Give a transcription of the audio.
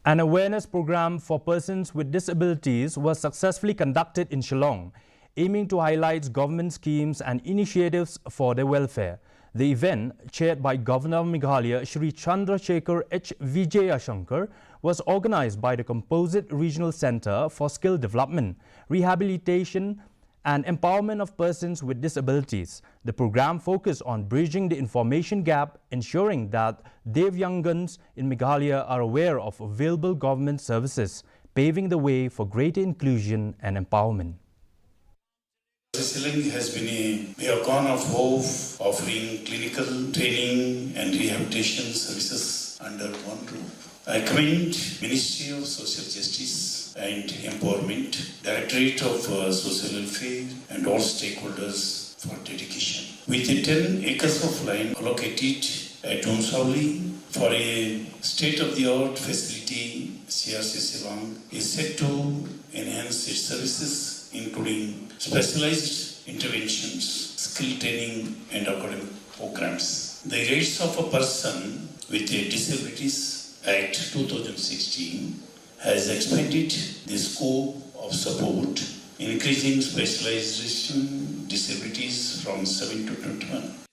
An awareness program for persons with disabilities was successfully conducted in Shillong, aiming to highlight government schemes and initiatives for their welfare. The event, chaired by Governor of Meghalaya Shri Chandrasekhar H. Vijayashankar, was organized by the Composite Regional Center for Skill Development, Rehabilitation and Empowerment of Persons with Disabilities. The program focused on bridging the information gap, ensuring that Devyanggans in Meghalaya are aware of available government services, paving the way for greater inclusion and empowerment. Shillong has been a beacon of hope, offering clinical training and rehabilitation services under one roof. I commend Ministry of Social Justice and Empowerment, Directorate of Social Welfare and all stakeholders for dedication. With the 10 acres of land allocated at Umsauli for a state-of-the-art facility, CRC Shillong is set to enhance its services, including specialized interventions, skill training and academic programs. The Rights of a Person with Disabilities Act 2016 has expanded the scope of support, increasing specialization disabilities from 7 to 21.